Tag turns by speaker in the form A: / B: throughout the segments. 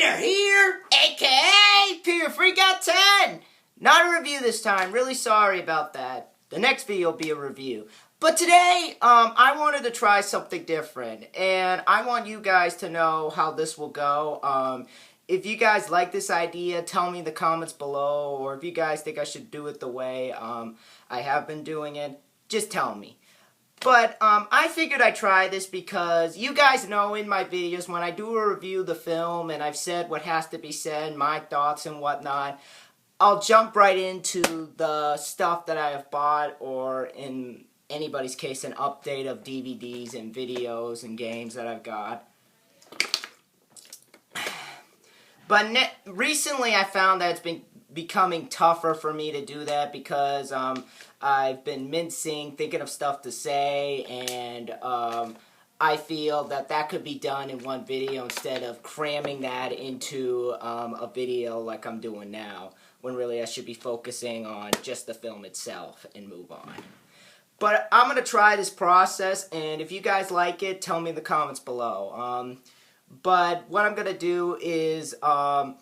A: Peter here, aka Peter Freakout 10. Not a review this time, really sorry about that. The next video will be a review. But today, I wanted to try something different, and I want you guys to know how this will go. If you guys like this idea, tell me in the comments below, or if you guys think I should do it the way I have been doing it, just tell me. But I figured I'd try this because you guys know in my videos when I do a review of the film and I've said what has to be said, my thoughts and whatnot, I'll jump right into the stuff that I have bought, or in anybody's case, an update of DVDs and videos and games that I've got. But recently I found that it's been becoming tougher for me to do that because I've been mincing, thinking of stuff to say, and I feel that that could be done in one video instead of cramming that into a video like I'm doing now, when really I should be focusing on just the film itself and move on. But I'm going to try this process, and if you guys like it, tell me in the comments below. But what I'm going to do is I'm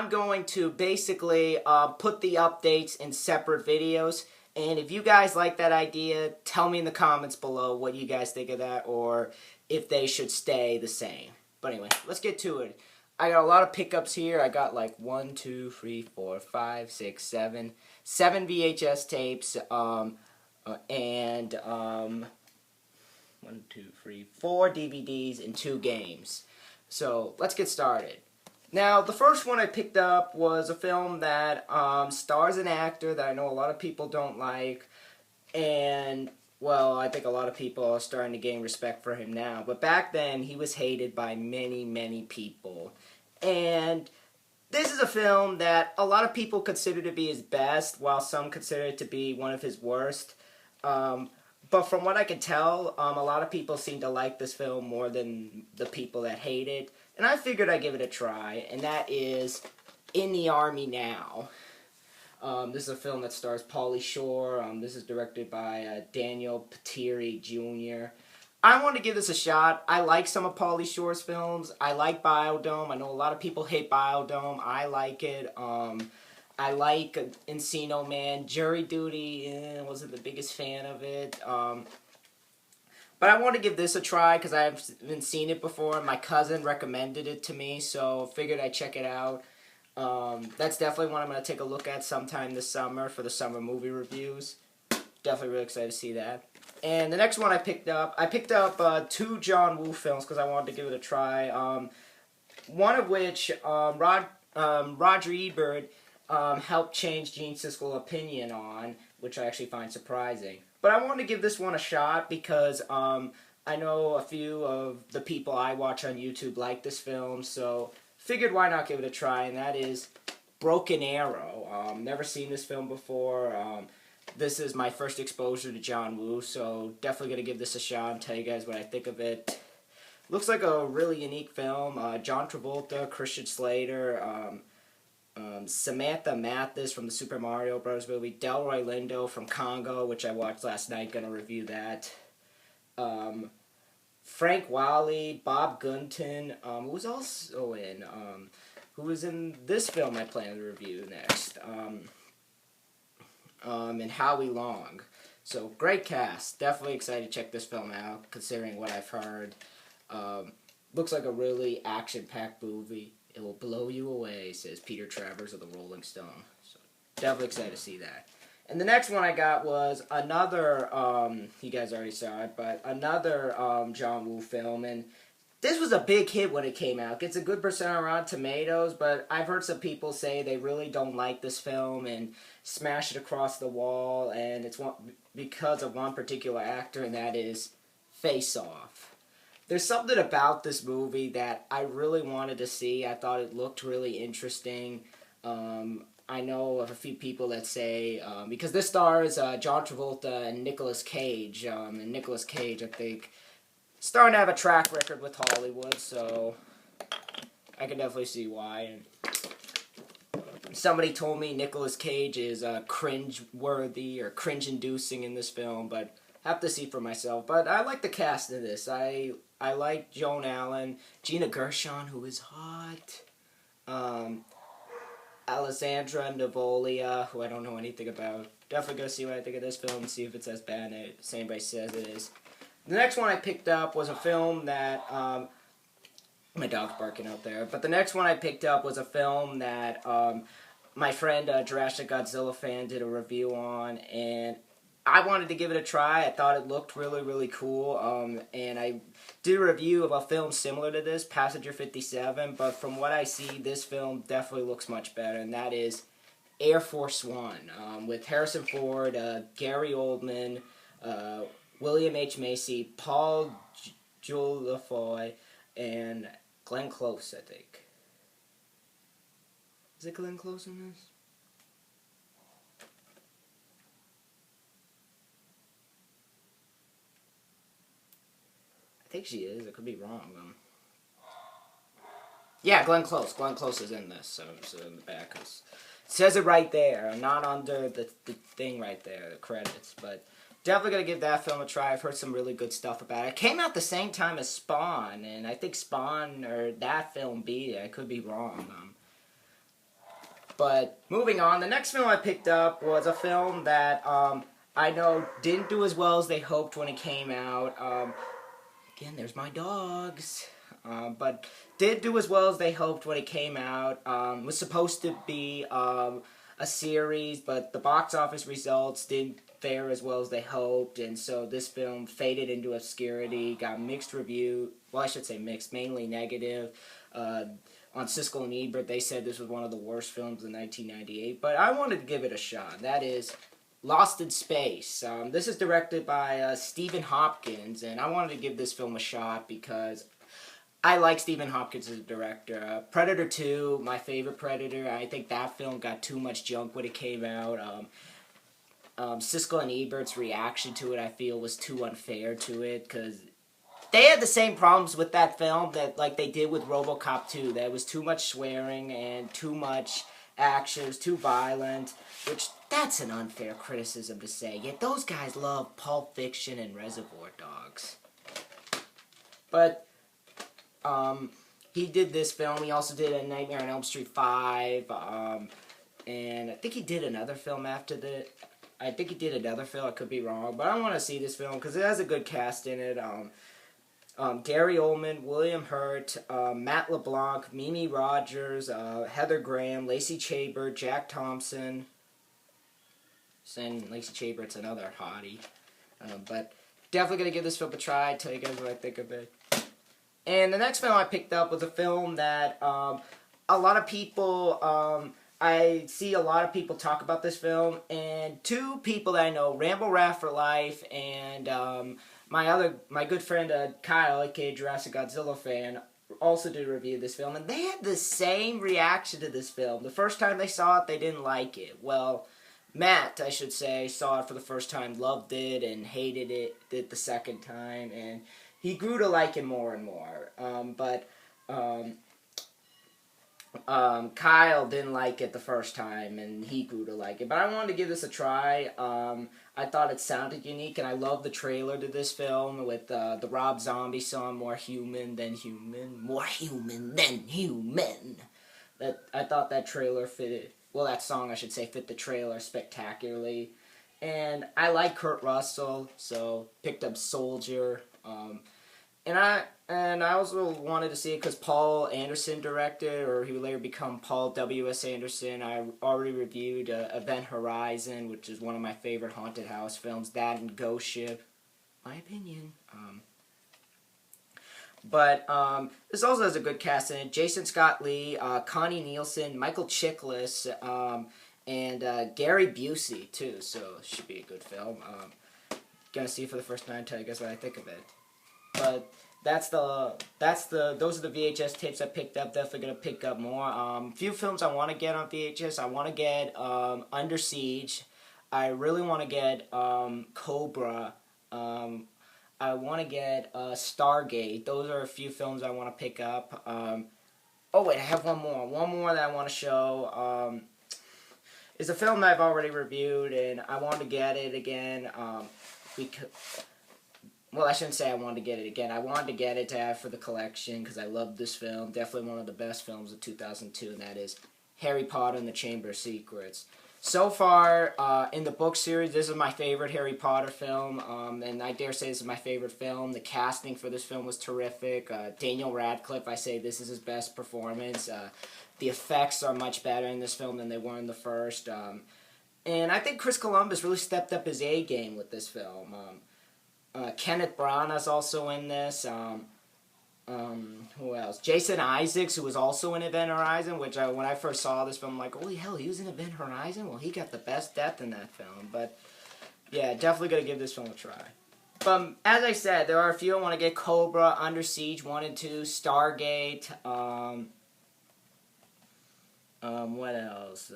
A: going to basically put the updates in separate videos, and if you guys like that idea, tell me in the comments below what you guys think of that, or if they should stay the same. But anyway, let's get to it. I got a lot of pickups here. I got like 1, 2, 3, 4, 5, 6, 7 VHS tapes, and 1, 2, 3, 4 DVDs and 2 games. So let's get started. Now, the first one I picked up was a film that stars an actor that I know a lot of people don't like, and, well, I think a lot of people are starting to gain respect for him now. But back then, he was hated by many, many people. And this is a film that a lot of people consider to be his best, while some consider it to be one of his worst. But from what I can tell, a lot of people seem to like this film more than the people that hate it. And I figured I'd give it a try, and that is In the Army Now. This is a film that stars Pauly Shore. This is directed by Daniel Patiri Jr. I want to give this a shot. I like some of Pauly Shore's films. I like Biodome. I know a lot of people hate Biodome. I like it. I like Encino Man. Jury Duty, wasn't the biggest fan of it. But I want to give this a try because I haven't seen it before. My cousin recommended it to me, so figured I'd check it out. That's definitely one I'm going to take a look at sometime this summer for the summer movie reviews. Definitely really excited to see that. And the next one I picked up 2 John Woo films because I wanted to give it a try. One of which Roger Ebert helped change Gene Siskel's opinion on, which I actually find surprising. But I wanted to give this one a shot because I know a few of the people I watch on YouTube like this film, so figured why not give it a try, and that is Broken Arrow. Never seen this film before. This is my first exposure to John Woo, so definitely going to give this a shot and tell you guys what I think of it. Looks like a really unique film. John Travolta, Christian Slater, Samantha Mathis from the Super Mario Bros. Movie, Delroy Lindo from Congo, which I watched last night, gonna review that. Frank Wiley, Bob Gunton, who was also in, who was in this film I plan to review next, and Howie Long. So, great cast. Definitely excited to check this film out, considering what I've heard. Looks like a really action-packed movie. It will blow you away, says Peter Travers of the Rolling Stone. So, definitely excited to see that. And the next one I got was another, you guys already saw it, but another John Woo film. And this was a big hit when it came out. It gets a good percent on Rotten Tomatoes, but I've heard some people say they really don't like this film and smash it across the wall. And it's because of one particular actor, and that is Face Off. There's something about this movie that I really wanted to see. I thought it looked really interesting. I know of a few people that say, because this stars John Travolta and Nicolas Cage, and Nicolas Cage, I think, starting to have a track record with Hollywood, so I can definitely see why. And somebody told me Nicolas Cage is cringe-worthy or cringe-inducing in this film, but have to see for myself. But I like the cast in this. I like Joan Allen, Gina Gershon, who is hot. Alessandra Nivolia, who I don't know anything about. Definitely gonna see what I think of this film and see if it's as bad as anybody says it is. The next one I picked up was a film that, my dog's barking out there, but the next one I picked up was a film that my friend, Jurassic Godzilla fan, did a review on, and I wanted to give it a try. I thought it looked really, really cool, and I did a review of a film similar to this, Passenger 57, but from what I see, this film definitely looks much better, and that is Air Force One, with Harrison Ford, Gary Oldman, William H. Macy, Paul Giuliani, and Glenn Close, I think. Is it Glenn Close in this? I think she is. I could be wrong. Yeah, Glenn Close. Glenn Close is in this, so in the back. It says it right there, not under the thing right there, the credits. But definitely going to give that film a try. I've heard some really good stuff about it. It came out the same time as Spawn, and I think Spawn, or that film, beat it. I could be wrong. But moving on, the next film I picked up was a film that I know didn't do as well as they hoped when it came out. Again, there's my dogs. But did do as well as they hoped when it came out. Was supposed to be a series, but the box office results didn't fare as well as they hoped, and so this film faded into obscurity, got mixed review. Well, I should say mixed, mainly negative. On Siskel and Ebert, they said this was one of the worst films in 1998, but I wanted to give it a shot. That is Lost in Space. This is directed by Stephen Hopkins, and I wanted to give this film a shot because I like Stephen Hopkins as a director. Predator 2, my favorite Predator. I think that film got too much junk when it came out. Siskel and Ebert's reaction to it, I feel, was too unfair to it, because they had the same problems with that film that like they did with RoboCop 2. There was too much swearing and too much action. It was too violent, which that's an unfair criticism to say. Yet those guys love Pulp Fiction and Reservoir Dogs. But he did this film. He also did a Nightmare on Elm Street 5, and I think he did another film after that. I think he did another film. I could be wrong, but I want to see this film because it has a good cast in it. Gary Oldman, William Hurt, Matt LeBlanc, Mimi Rogers, Heather Graham, Lacey Chabert, Jack Thompson. And Lacey Chabert's another hottie. But definitely going to give this film a try, tell you guys what I think of it. And the next film I picked up was a film that a lot of people, I see a lot of people talk about this film, and two people that I know, Rambo Rat for Life, and my good friend Kyle, aka Jurassic Godzilla fan, also did a review of this film, and they had the same reaction to this film. The first time they saw it, they didn't like it. Well, Matt, I should say, saw it for the first time, loved it, and hated it the second time, and he grew to like it more and more. Kyle didn't like it the first time, and he grew to like it. But I wanted to give this a try. I thought it sounded unique, and I love the trailer to this film with the Rob Zombie song, More Human Than Human. More Human Than Human. I thought that trailer fitted, well, that song, I should say, fit the trailer spectacularly. And I like Kurt Russell, so picked up Soldier. And I also wanted to see it because Paul Anderson directed, or he would later become Paul W.S. Anderson. I already reviewed Event Horizon, which is one of my favorite haunted house films. That and Ghost Ship, my opinion. But this also has a good cast in it. Jason Scott Lee, Connie Nielsen, Michael Chiklis, and Gary Busey, too. So it should be a good film. Gonna see it for the first time, tell you guys what I think of it. But those are the VHS tapes I picked up. Definitely gonna pick up more. Few films I want to get on VHS. I want to get Under Siege. I really want to get Cobra. I want to get Stargate. Those are a few films I want to pick up. Oh wait, I have one more. One more that I want to show. It's a film that I've already reviewed, and I want to get it again. well, I shouldn't say I wanted to get it again. I wanted to get it to have for the collection because I love this film. Definitely one of the best films of 2002, and that is Harry Potter and the Chamber of Secrets. So far, in the book series, this is my favorite Harry Potter film, and I dare say this is my favorite film. The casting for this film was terrific. Daniel Radcliffe, I say this is his best performance. The effects are much better in this film than they were in the first. And I think Chris Columbus really stepped up his A game with this film. Kenneth Branagh is also in this. Who else? Jason Isaacs, who was also in Event Horizon, which when I first saw this film, I'm like, holy hell, he was in Event Horizon? Well, he got the best death in that film. But, yeah, definitely going to give this film a try. As I said, there are a few I want to get. Cobra, Under Siege 1 and 2, Stargate, what else?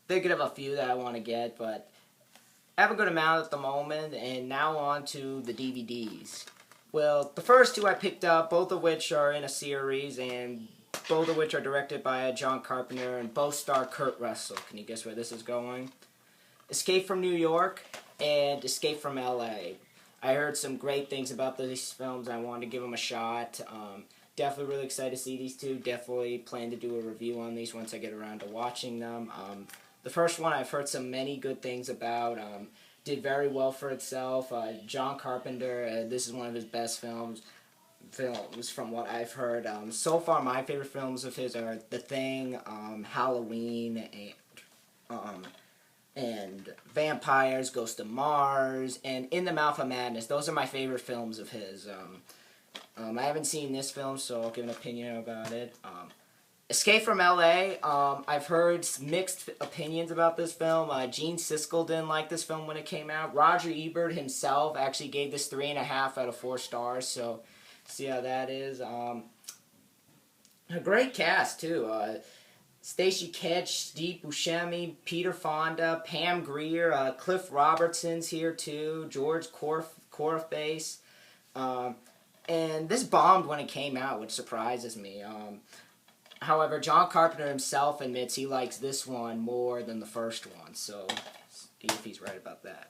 A: Thinking of a few that I want to get, but I have a good amount at the moment, and now on to the DVDs. Well, the first two I picked up, both of which are in a series, and both of which are directed by John Carpenter, and both star Kurt Russell. Can you guess where this is going? Escape from New York and Escape from L.A. I heard some great things about these films, and I wanted to give them a shot. Definitely really excited to see these two. Definitely plan to do a review on these once I get around to watching them. The first one I've heard many good things about. Did very well for itself. John Carpenter, this is one of his best films from what I've heard. So far, my favorite films of his are The Thing, Halloween, and Vampires, Ghost of Mars, and In the Mouth of Madness. Those are my favorite films of his. I haven't seen this film, so I'll give an opinion about it. Escape from L.A., I've heard mixed opinions about this film. Gene Siskel didn't like this film when it came out. Roger Ebert himself actually gave this 3.5 out of 4 stars, so see how that is. A great cast, too. Stacy Ketch, Steve Buscemi, Peter Fonda, Pam Grier, Cliff Robertson's here, too, George Corface. And this bombed when it came out, which surprises me. However, John Carpenter himself admits he likes this one more than the first one, so see if he's right about that.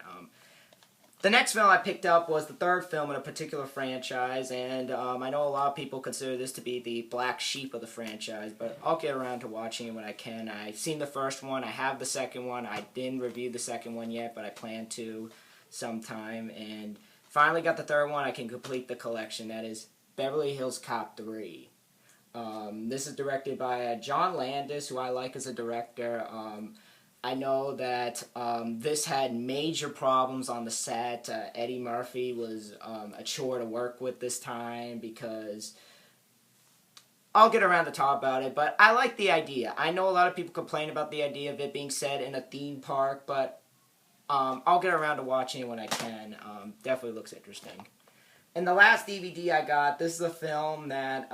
A: The next film I picked up was the third film in a particular franchise, and I know a lot of people consider this to be the black sheep of the franchise, but I'll get around to watching it when I can. I've seen the first one, I have the second one, I didn't review the second one yet, but I plan to sometime, and finally got the third one. I can complete the collection. That is Beverly Hills Cop 3. This is directed by John Landis, who I like as a director. I know that this had major problems on the set. Eddie Murphy was a chore to work with this time because I'll get around to talk about it, but I like the idea. I know a lot of people complain about the idea of it being set in a theme park, but I'll get around to watching it when I can. Definitely looks interesting. And the last DVD I got, this is a film that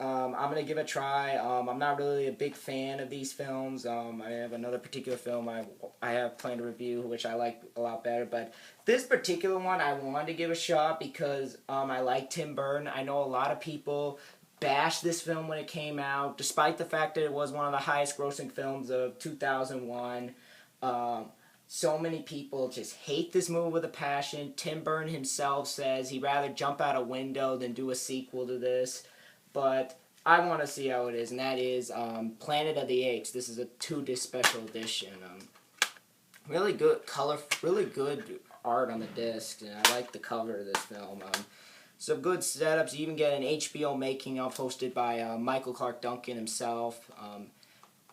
A: I'm going to give a try. I'm not really a big fan of these films. I have another particular film I have planned to review, which I like a lot better. But this particular one I wanted to give a shot because I like Tim Burton. I know a lot of people bashed this film when it came out, despite the fact that it was one of the highest grossing films of 2001. So many people just hate this movie with a passion. Tim Burton himself says he'd rather jump out a window than do a sequel to this. But I want to see how it is, and that is Planet of the Apes. This is a 2-disc special edition. Really good color, really good art on the disc, and I like the cover of this film. Some good setups. You even get an HBO making of hosted by Michael Clark Duncan himself.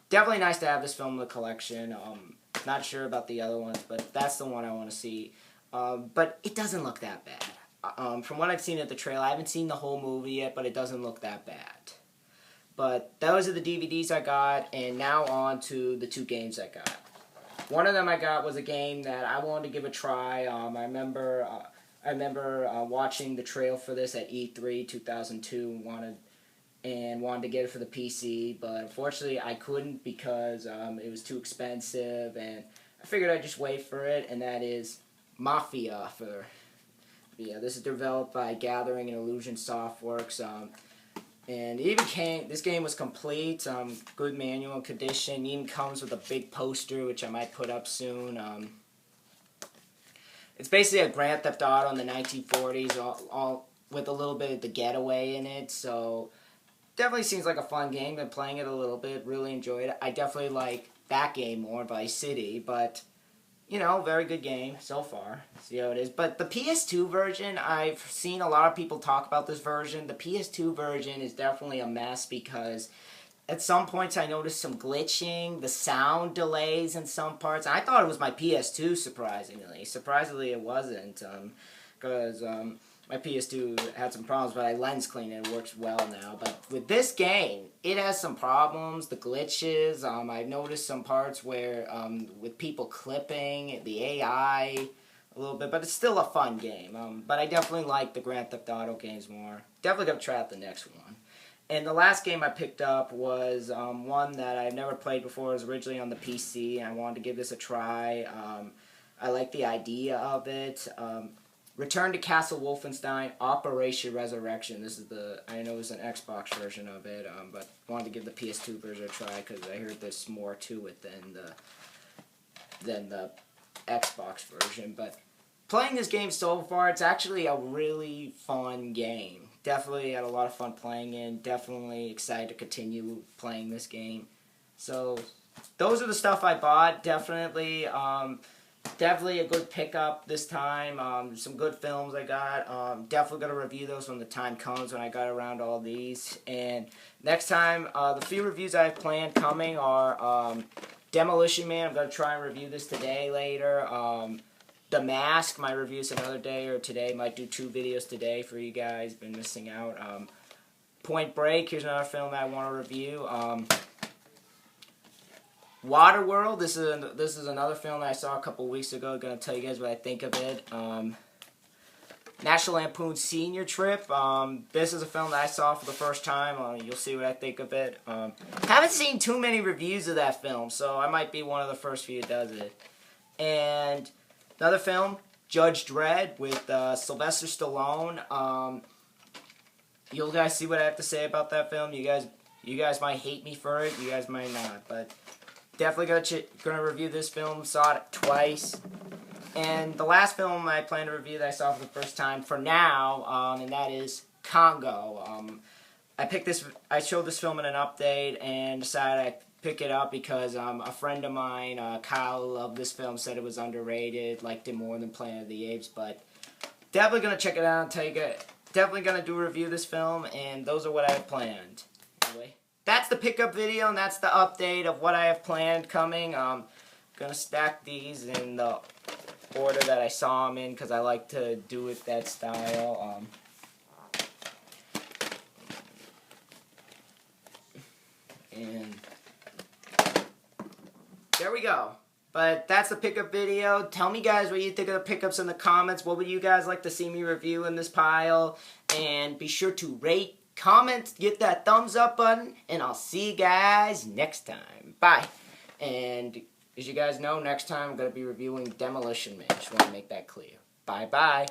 A: Definitely nice to have this film in the collection. Not sure about the other ones, but that's the one I want to see. But it doesn't look that bad. From what I've seen at the trailer, I haven't seen the whole movie yet, but it doesn't look that bad. But those are the DVDs I got, and now on to the 2 games I got. One of them I got was a game that I wanted to give a try. I remember watching the trailer for this at E3 2002 and wanted to get it for the PC, but unfortunately I couldn't because it was too expensive, and I figured I'd just wait for it, and that is Mafia IV. Yeah, this is developed by Gathering and Illusion Softworks, and this game was complete, good manual condition, even comes with a big poster, which I might put up soon. It's basically a Grand Theft Auto in the 1940s, all with a little bit of The Getaway in it. So definitely seems like a fun game. Been playing it a little bit, really enjoyed it. I definitely like that game more, Vice City, but you know, very good game so far. See how it is. But the PS2 version, I've seen a lot of people talk about this version. The PS2 version is definitely a mess because at some points I noticed some glitching, the sound delays in some parts. I thought it was my PS2, surprisingly. Surprisingly, it wasn't, because my PS2 had some problems, but I lens cleaned it. It works well now. But with this game, it has some problems, the glitches. I've noticed some parts where, with people clipping, the AI a little bit, but it's still a fun game. But I definitely like the Grand Theft Auto games more. Definitely going to try out the next one. And the last game I picked up was one that I've never played before. It was originally on the PC, and I wanted to give this a try. I like the idea of it. Return to Castle Wolfenstein, Operation Resurrection. This is I know it's an Xbox version of it, but wanted to give the PS2 version a try because I heard there's more to it than the Xbox version. But playing this game so far, it's actually a really fun game. Definitely had a lot of fun playing it. Definitely excited to continue playing this game. So those are the stuff I bought. Definitely a good pickup this time. Some good films I got. Definitely going to review those when the time comes, when I got around all these. And next time, the few reviews I have planned coming are Demolition Man. I'm going to try and review this today, later. The Mask, my review's another day or today. Might do 2 videos today for you guys. Been missing out. Point Break, here's another film I want to review. Waterworld, this is another film that I saw a couple weeks ago. Gonna tell you guys what I think of it. National Lampoon Senior Trip. This is a film that I saw for the first time. You'll see what I think of it. Haven't seen too many reviews of that film, so I might be one of the first few that does it. And another film, Judge Dredd with Sylvester Stallone. You'll guys see what I have to say about that film. You guys might hate me for it. You guys might not, but definitely gonna review this film. Saw it twice. And the last film I plan to review that I saw for the first time for now, and that is Congo. I showed this film in an update and decided I'd pick it up because a friend of mine, Kyle, loved this film, said it was underrated, liked it more than Planet of the Apes, but definitely gonna check it out and tell you guys. Definitely gonna do a review of this film, and those are what I have planned. Anyway, that's the pickup video, and that's the update of what I have planned coming. Gonna stack these in the order that I saw them in because I like to do it that style. And there we go. But that's the pickup video. Tell me, guys, what you think of the pickups in the comments. What would you guys like to see me review in this pile? And be sure to rate, comment, get that thumbs up button, and I'll see you guys next time. Bye. And as you guys know, next time I'm going to be reviewing Demolition Man. Just want to make that clear. Bye-bye.